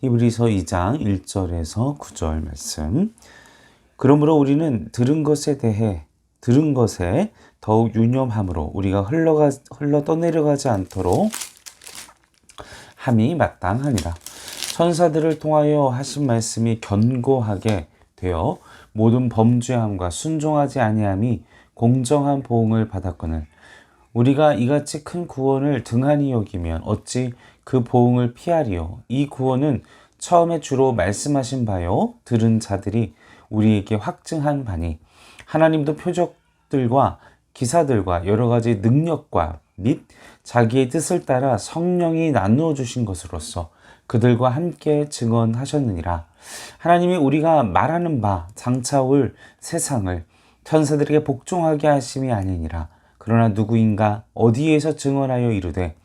히브리서 2장 1절에서 9절 말씀. 그러므로 우리는 들은 것에 더욱 유념함으로 우리가 흘러 떠내려가지 않도록 함이 마땅하니라. 천사들을 통하여 하신 말씀이 견고하게 되어 모든 범죄함과 순종하지 아니함이 공정한 보응을 받았거늘 우리가 이같이 큰 구원을 등한히 여기면 어찌 그 보응을 피하리요. 이 구원은 처음에 주로 말씀하신 바요 들은 자들이 우리에게 확증한 바니 하나님도 표적들과 기사들과 여러 가지 능력과 및 자기의 뜻을 따라 성령이 나누어 주신 것으로서 그들과 함께 증언하셨느니라. 하나님이 우리가 말하는 바 장차 올 세상을 천사들에게 복종하게 하심이 아니니라. 그러나 누구인가 어디에서 증언하여 이르되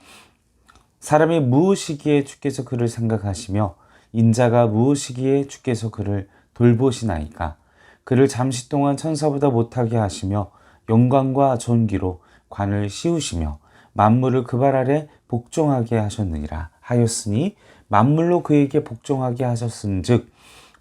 사람이 무엇이기에 주께서 그를 생각하시며 인자가 무엇이기에 주께서 그를 돌보시나이까. 그를 잠시 동안 천사보다 못하게 하시며 영광과 존귀로 관을 씌우시며 만물을 그 발 아래 복종하게 하셨느니라 하였으니 만물로 그에게 복종하게 하셨은즉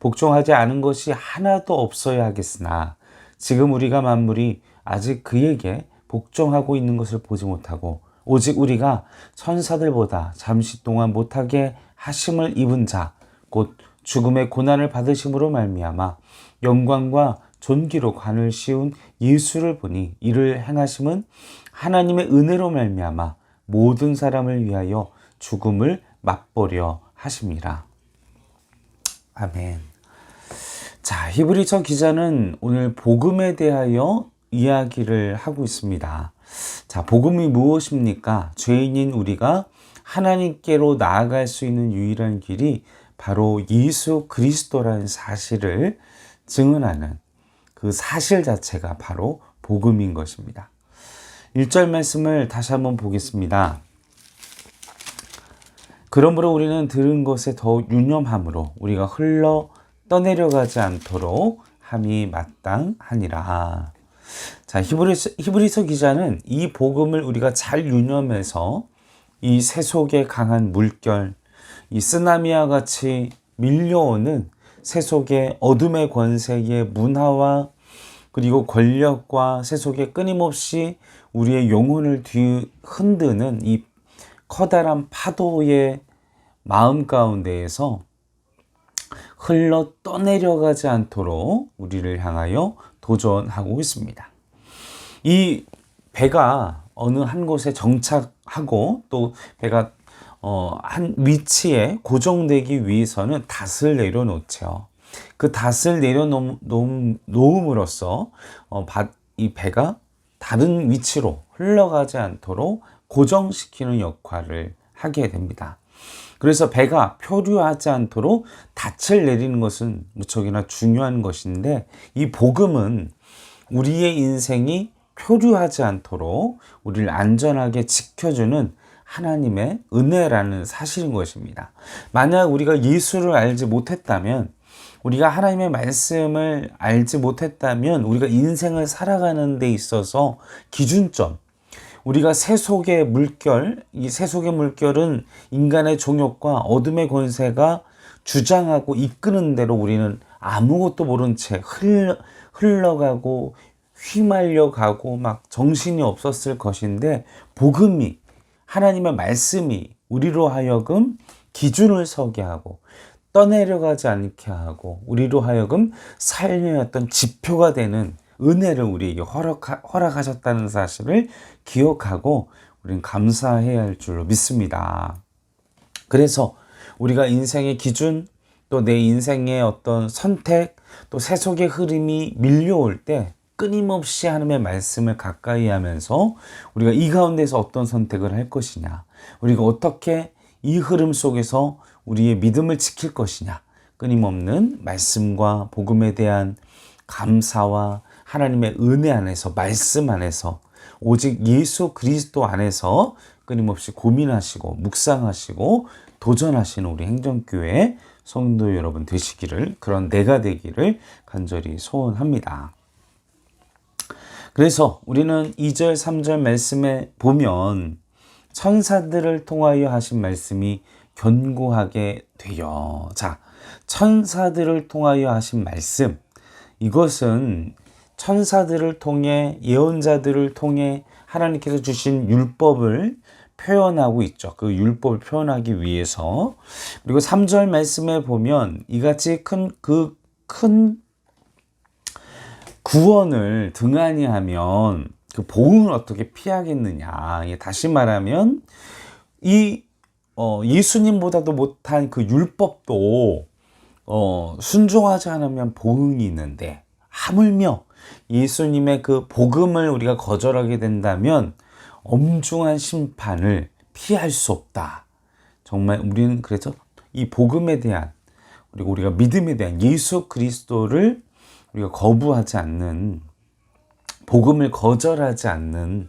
복종하지 않은 것이 하나도 없어야 하겠으나 지금 우리가 만물이 아직 그에게 복종하고 있는 것을 보지 못하고 오직 우리가 천사들보다 잠시 동안 못하게 하심을 입은 자 곧 죽음의 고난을 받으심으로 말미암아 영광과 존귀로 관을 씌운 예수를 보니 이를 행하심은 하나님의 은혜로 말미암아 모든 사람을 위하여 죽음을 맛보려 하심이라. 아멘. 자, 히브리서 기자는 오늘 복음에 대하여 이야기를 하고 있습니다. 자, 복음이 무엇입니까? 죄인인 우리가 하나님께로 나아갈 수 있는 유일한 길이 바로 예수 그리스도라는 사실을 증언하는 그 사실 자체가 바로 복음인 것입니다. 1절 말씀을 다시 한번 보겠습니다. 그러므로 우리는 들은 것에 더욱 유념함으로 우리가 흘러 떠내려가지 않도록 함이 마땅하니라. 자, 히브리서 기자는 이 복음을 우리가 잘 유념해서 이 세속의 강한 물결, 이 쓰나미와 같이 밀려오는 세속의 어둠의 권세의 문화와 그리고 권력과 세속에 끊임없이 우리의 영혼을 흔드는 이 커다란 파도의 마음 가운데에서 흘러 떠내려가지 않도록 우리를 향하여 도전하고 있습니다. 이 배가 어느 한 곳에 정착하고 또 배가 한 위치에 고정되기 위해서는 닷을 내려놓죠. 그 닷을 내려놓음으로써 이 배가 다른 위치로 흘러가지 않도록 고정시키는 역할을 하게 됩니다. 그래서 배가 표류하지 않도록 닻을 내리는 것은 무척이나 중요한 것인데 이 복음은 우리의 인생이 표류하지 않도록 우리를 안전하게 지켜주는 하나님의 은혜라는 사실인 것입니다. 만약 우리가 예수를 알지 못했다면, 우리가 하나님의 말씀을 알지 못했다면 우리가 인생을 살아가는 데 있어서 기준점, 우리가 세속의 물결, 이 세속의 물결은 인간의 종욕과 어둠의 권세가 주장하고 이끄는 대로 우리는 아무것도 모른 채 흘러가고 휘말려가고 막 정신이 없었을 것인데 복음이 하나님의 말씀이 우리로 하여금 기준을 서게 하고 떠내려가지 않게 하고 우리로 하여금 삶의 어떤 지표가 되는 은혜를 우리에게 허락하셨다는 사실을 기억하고 우리는 감사해야 할 줄로 믿습니다. 그래서 우리가 인생의 기준, 또 내 인생의 어떤 선택, 또 세속의 흐름이 밀려올 때 끊임없이 하나님의 말씀을 가까이 하면서 우리가 이 가운데서 어떤 선택을 할 것이냐, 우리가 어떻게 이 흐름 속에서 우리의 믿음을 지킬 것이냐, 끊임없는 말씀과 복음에 대한 감사와 하나님의 은혜 안에서, 말씀 안에서, 오직 예수 그리스도 안에서 끊임없이 고민하시고 묵상하시고 도전하시는 우리 행정교회 성도 여러분 되시기를, 그런 내가 되기를 간절히 소원합니다. 그래서 우리는 2절 3절 말씀에 보면 천사들을 통하여 하신 말씀이 견고하게 되어. 자, 천사들을 통하여 하신 말씀, 이것은 천사들을 통해, 예언자들을 통해 하나님께서 주신 율법을 표현하고 있죠. 그 율법을 표현하기 위해서. 그리고 3절 말씀에 보면 이같이 큰 구원을 등한히 하면 그 보응을 어떻게 피하겠느냐. 다시 말하면 예수님보다도 못한 그 율법도 순종하지 않으면 보응이 있는데, 하물며 예수님의 그 복음을 우리가 거절하게 된다면 엄중한 심판을 피할 수 없다. 정말 우리는 그래서 이 복음에 대한, 그리고 우리가 믿음에 대한 예수 그리스도를 우리가 거부하지 않는, 복음을 거절하지 않는,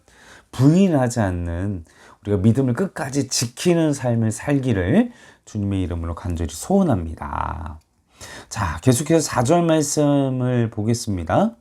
부인하지 않는, 우리가 믿음을 끝까지 지키는 삶을 살기를 주님의 이름으로 간절히 소원합니다. 자, 계속해서 4절 말씀을 보겠습니다.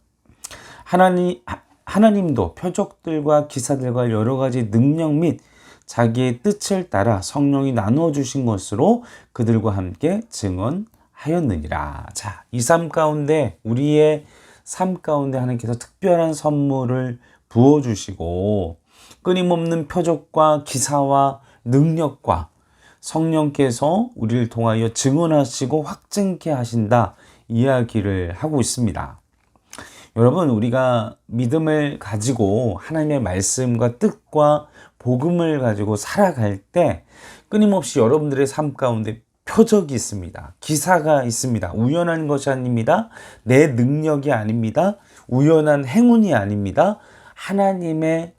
하나님도 표적들과 기사들과 여러 가지 능력 및 자기의 뜻을 따라 성령이 나누어 주신 것으로 그들과 함께 증언하였느니라. 자, 이 삶 가운데, 우리의 삶 가운데 하나님께서 특별한 선물을 부어주시고 끊임없는 표적과 기사와 능력과 성령께서 우리를 통하여 증언하시고 확증케 하신다 이야기를 하고 있습니다. 여러분, 우리가 믿음을 가지고 하나님의 말씀과 뜻과 복음을 가지고 살아갈 때 끊임없이 여러분들의 삶 가운데 표적이 있습니다. 기사가 있습니다. 우연한 것이 아닙니다. 내 능력이 아닙니다. 우연한 행운이 아닙니다. 하나님의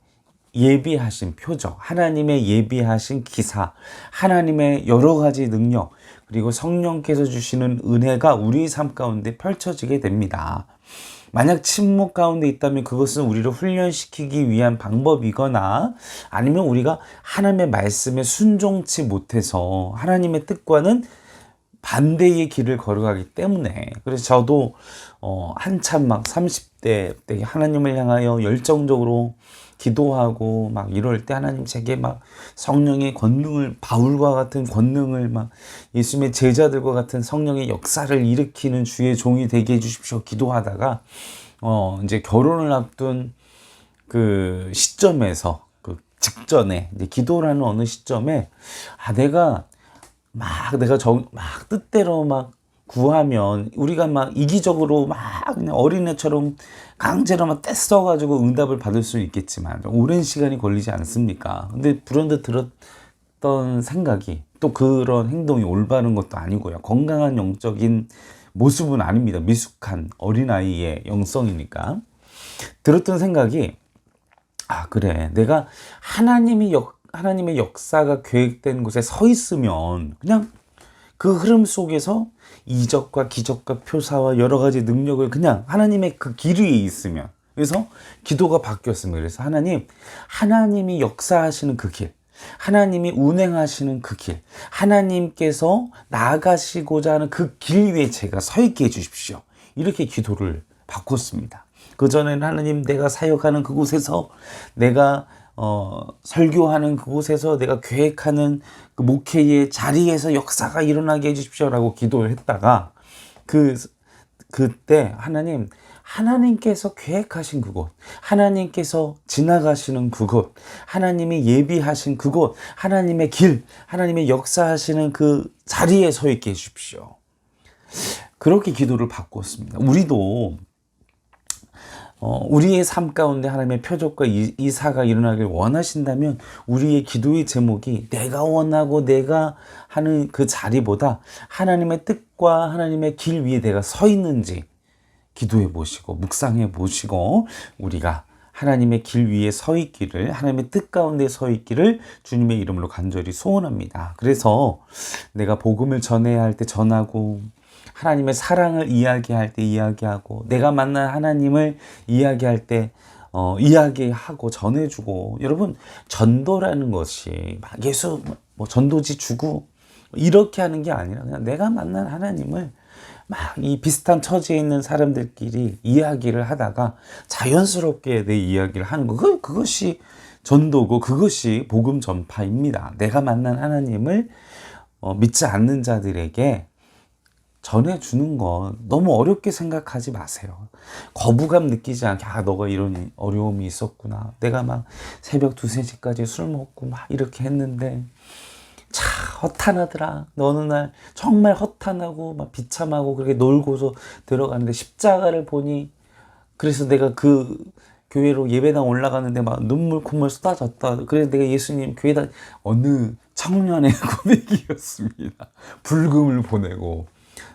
예비하신 표적, 하나님의 예비하신 기사, 하나님의 여러 가지 능력, 그리고 성령께서 주시는 은혜가 우리 삶 가운데 펼쳐지게 됩니다. 만약 침묵 가운데 있다면 그것은 우리를 훈련시키기 위한 방법이거나, 아니면 우리가 하나님의 말씀에 순종치 못해서 하나님의 뜻과는 반대의 길을 걸어가기 때문에. 그래서 저도 한참 막 30대 때 하나님을 향하여 열정적으로 기도하고 막 이럴 때 하나님 제게 막 성령의 권능을, 바울과 같은 권능을, 막 예수님의 제자들과 같은 성령의 역사를 일으키는 주의 종이 되게 해주십시오 기도하다가 이제 결혼을 앞둔 그 시점에서, 그 직전에 이제 기도라는 어느 시점에 내가 뜻대로 막 구하면 우리가 막 이기적으로 막 그냥 어린애처럼 강제로 막 떼써가지고 응답을 받을 수는 있겠지만 오랜 시간이 걸리지 않습니까? 근데 불현듯 들었던 생각이, 또 그런 행동이 올바른 것도 아니고요. 건강한 영적인 모습은 아닙니다. 미숙한 어린아이의 영성이니까. 들었던 생각이, 그래, 내가 하나님의 역사가 계획된 곳에 서 있으면 그냥 그 흐름 속에서 이적과 기적과 표사와 여러 가지 능력을 그냥 하나님의 그 길 위에 있으면, 그래서 기도가 바뀌었습니다. 그래서 하나님이 역사하시는 그 길, 하나님이 운행하시는 그 길, 하나님께서 나아가시고자 하는 그 길 위에 제가 서 있게 해주십시오. 이렇게 기도를 바꿨습니다. 그전에는 하나님, 내가 사역하는 그곳에서, 내가 설교하는 그곳에서, 내가 계획하는 그 목회의 자리에서 역사가 일어나게 해주십시오라고 기도를 했다가, 그때 하나님께서 계획하신 그곳, 하나님께서 지나가시는 그곳, 하나님이 예비하신 그곳, 하나님의 길, 하나님의 역사하시는 그 자리에 서 있게 해주십시오. 그렇게 기도를 바꿨습니다. 우리도 우리의 삶 가운데 하나님의 표적과 이사가 일어나길 원하신다면 우리의 기도의 제목이 내가 원하고 내가 하는 그 자리보다 하나님의 뜻과 하나님의 길 위에 내가 서 있는지 기도해 보시고 묵상해 보시고, 우리가 하나님의 길 위에 서 있기를, 하나님의 뜻 가운데 서 있기를 주님의 이름으로 간절히 소원합니다. 그래서 내가 복음을 전해야 할 때 전하고, 하나님의 사랑을 이야기할 때 이야기하고, 내가 만난 하나님을 이야기할 때 이야기하고 전해주고. 여러분, 전도라는 것이 막 전도지 주고 이렇게 하는 게 아니라 그냥 내가 만난 하나님을 막 이 비슷한 처지에 있는 사람들끼리 이야기를 하다가 자연스럽게 내 이야기를 하는 거, 그것이 전도고 그것이 복음 전파입니다. 내가 만난 하나님을 믿지 않는 자들에게 전해주는 거 너무 어렵게 생각하지 마세요. 거부감 느끼지 않게, 너가 이런 어려움이 있었구나. 내가 막 새벽 2, 3시까지 술 먹고 막 이렇게 했는데 참 허탄하더라. 어느 날 정말 허탄하고 막 비참하고 그렇게 놀고서 들어가는데 십자가를 보니, 그래서 내가 그 교회로 예배당 올라가는데 막 눈물 콧물 쏟아졌다. 그래서 내가 예수님 교회다, 어느 청년의 고백이었습니다. 불금을 보내고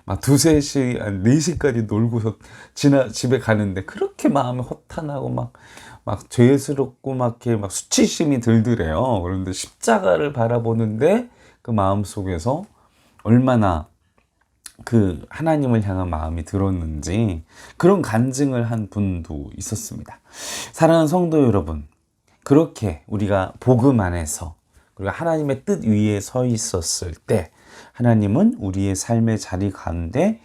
막 2, 3시, 4시까지 놀고서 집에 가는데 그렇게 마음이 허탄하고 막 죄스럽고 막 이렇게 막 수치심이 들더래요. 그런데 십자가를 바라보는데 그 마음 속에서 얼마나 그 하나님을 향한 마음이 들었는지 그런 간증을 한 분도 있었습니다. 사랑하는 성도 여러분, 그렇게 우리가 복음 안에서 그리고 하나님의 뜻 위에 서 있었을 때 하나님은 우리의 삶의 자리 가운데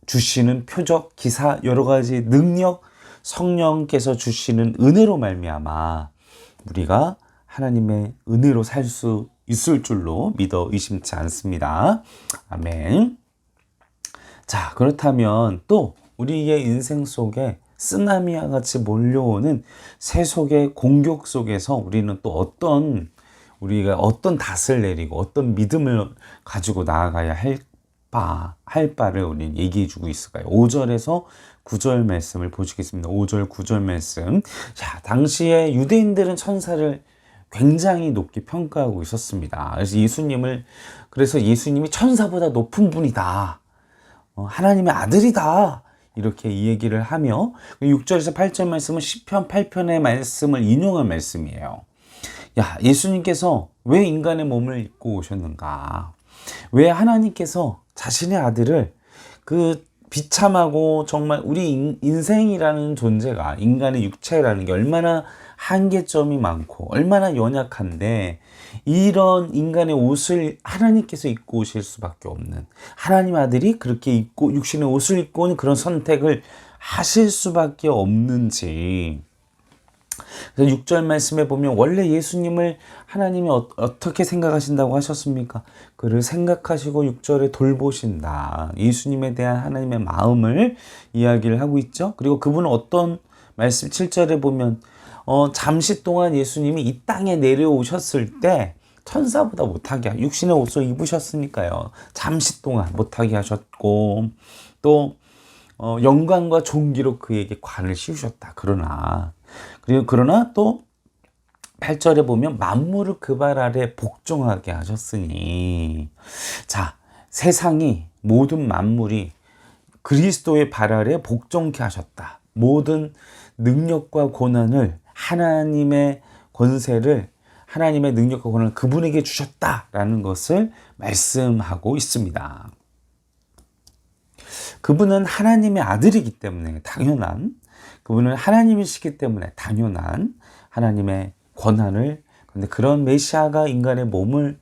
주시는 표적, 기사, 여러 가지 능력, 성령께서 주시는 은혜로 말미암아 우리가 하나님의 은혜로 살 수 있을 줄로 믿어 의심치 않습니다. 아멘. 자, 그렇다면 또 우리의 인생 속에 쓰나미와 같이 몰려오는 세속의 공격 속에서 우리는 또 우리가 어떤 닷을 내리고 어떤 믿음을 가지고 나아가야 할 바를 우리는 얘기해 주고 있을까요? 5절에서 9절 말씀을 보시겠습니다. 5절, 9절 말씀. 자, 당시에 유대인들은 천사를 굉장히 높게 평가하고 있었습니다. 그래서 예수님이 천사보다 높은 분이다. 하나님의 아들이다. 이렇게 이 얘기를 하며 6절에서 8절 말씀은 시편 8편의 말씀을 인용한 말씀이에요. 예수님께서 왜 인간의 몸을 입고 오셨는가? 왜 하나님께서 자신의 아들을 그 비참하고 정말 우리 인생이라는 존재가, 인간의 육체라는 게 얼마나 한계점이 많고 얼마나 연약한데 이런 인간의 옷을 하나님께서 입고 오실 수밖에 없는, 하나님 아들이 그렇게 입고 육신의 옷을 입고 온 그런 선택을 하실 수밖에 없는지. 그래서 6절 말씀에 보면 원래 예수님을 하나님이 어떻게 생각하신다고 하셨습니까? 그를 생각하시고 6절에 돌보신다. 예수님에 대한 하나님의 마음을 이야기를 하고 있죠. 그리고 그분은 어떤 말씀 7절에 보면 잠시 동안 예수님이 이 땅에 내려오셨을 때 천사보다 못하게 육신의 옷을 입으셨으니까요. 잠시 동안 못하게 하셨고 또 영광과 존귀로 그에게 관을 씌우셨다. 그러나 또 8절에 보면 만물을 그 발 아래 복종하게 하셨으니, 자, 세상이 모든 만물이 그리스도의 발 아래 복종케 하셨다. 모든 능력과 고난을 하나님의 권세를, 하나님의 능력과 권한을 그분에게 주셨다라는 것을 말씀하고 있습니다. 그분은 하나님의 아들이기 때문에 그분은 하나님이시기 때문에 당연한 하나님의 권한을, 그런데 그런 메시아가 인간의 몸을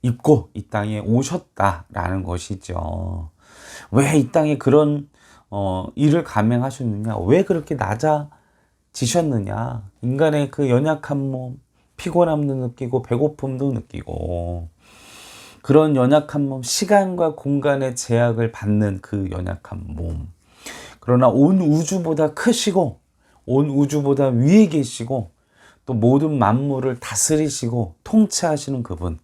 입고 이 땅에 오셨다라는 것이죠. 왜 이 땅에 그런 일을 감행하셨느냐? 왜 그렇게 낮아지셨느냐? 인간의 그 연약한 몸, 피곤함도 느끼고 배고픔도 느끼고 그런 연약한 몸, 시간과 공간의 제약을 받는 그 연약한 몸. 그러나 온 우주보다 크시고 온 우주보다 위에 계시고 또 모든 만물을 다스리시고 통치하시는 그분.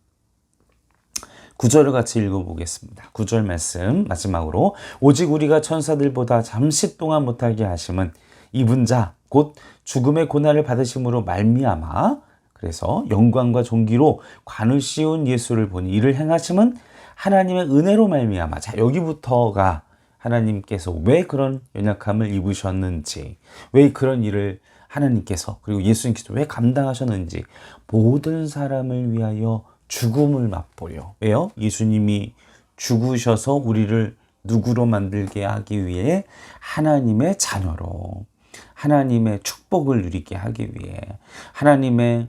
9절을 같이 읽어보겠습니다. 9절 말씀 마지막으로, 오직 우리가 천사들보다 잠시 동안 못하게 하심은 입은 자 곧 죽음의 고난을 받으심으로 말미암아, 그래서 영광과 존귀로 관을 씌운 예수를 보니 이를 행하심은 하나님의 은혜로 말미암아. 자, 여기부터가 하나님께서 왜 그런 연약함을 입으셨는지, 왜 그런 일을 하나님께서 그리고 예수님께서 왜 감당하셨는지, 모든 사람을 위하여 죽음을 맛보려. 왜요? 예수님이 죽으셔서 우리를 누구로 만들게 하기 위해, 하나님의 자녀로, 하나님의 축복을 누리게 하기 위해, 하나님의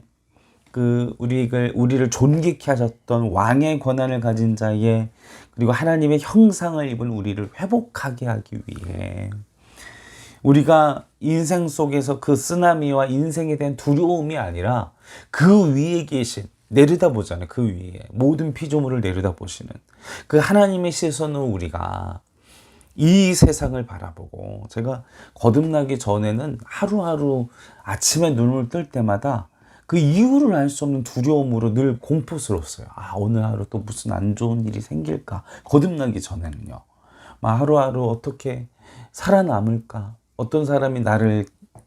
우리를 존귀케 하셨던 왕의 권한을 가진 자의, 그리고 하나님의 형상을 입은 우리를 회복하게 하기 위해, 우리가 인생 속에서 그 쓰나미와 인생에 대한 두려움이 아니라 그 위에 계신 내려다보잖아요. 그 위에 모든 피조물을 내려다보시는 그 하나님의 시선은 우리가 이 세상을 바라보고, 제가 거듭나기 전에는 하루하루 아침에 눈을 뜰 때마다 그 이유를 알 수 없는 두려움으로 늘 공포스러웠어요. 오늘 하루 또 무슨 안 좋은 일이 생길까? 거듭나기 전에는요. 막 하루하루 어떻게 살아남을까? 어떤 사람이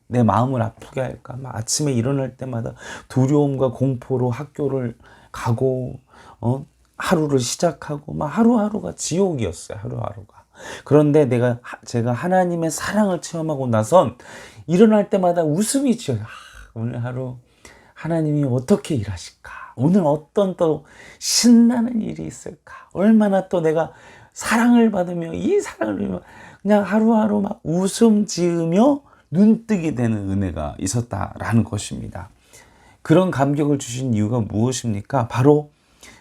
내 마음을 아프게 할까? 막 아침에 일어날 때마다 두려움과 공포로 학교를 가고, 하루를 시작하고, 막 하루하루가 지옥이었어요. 하루하루가. 그런데 제가 하나님의 사랑을 체험하고 나선 일어날 때마다 웃음이 지어요. 오늘 하루 하나님이 어떻게 일하실까? 오늘 어떤 또 신나는 일이 있을까? 얼마나 또 내가 사랑을 받으며 이 사랑을 누리며 그냥 하루하루 막 웃음 지으며 눈뜨게 되는 은혜가 있었다라는 것입니다. 그런 감격을 주신 이유가 무엇입니까? 바로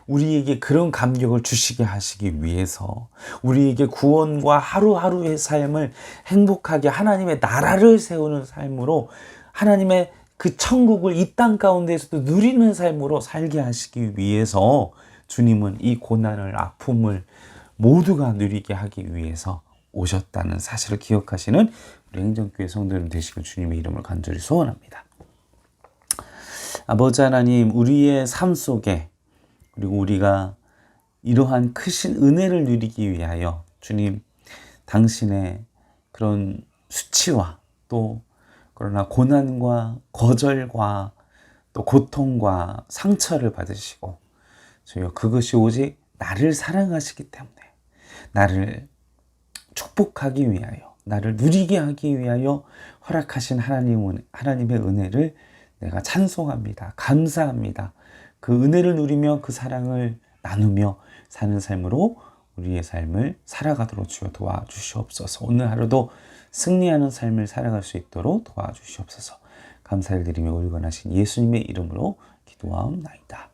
우리에게 그런 감격을 주시게 하시기 위해서, 우리에게 구원과 하루하루의 삶을 행복하게 하나님의 나라를 세우는 삶으로, 하나님의 그 천국을 이 땅 가운데에서도 누리는 삶으로 살게 하시기 위해서 주님은 이 고난을, 아픔을 모두가 누리게 하기 위해서 오셨다는 사실을 기억하시는 우리 행정교회 성도님 되시길 주님의 이름을 간절히 소원합니다. 아버지 하나님, 우리의 삶 속에, 그리고 우리가 이러한 크신 은혜를 누리기 위하여 주님, 당신의 그런 수치와 또 그러나 고난과 거절과 또 고통과 상처를 받으시고, 주여 그것이 오직 나를 사랑하시기 때문에, 나를 축복하기 위하여, 나를 누리게 하기 위하여 허락하신 하나님의 은혜를 내가 찬송합니다. 감사합니다. 그 은혜를 누리며 그 사랑을 나누며 사는 삶으로 우리의 삶을 살아가도록 주여 도와주시옵소서. 오늘 하루도 승리하는 삶을 살아갈 수 있도록 도와주시옵소서. 감사를 드리며 울건하신 예수님의 이름으로 기도하옵나이다.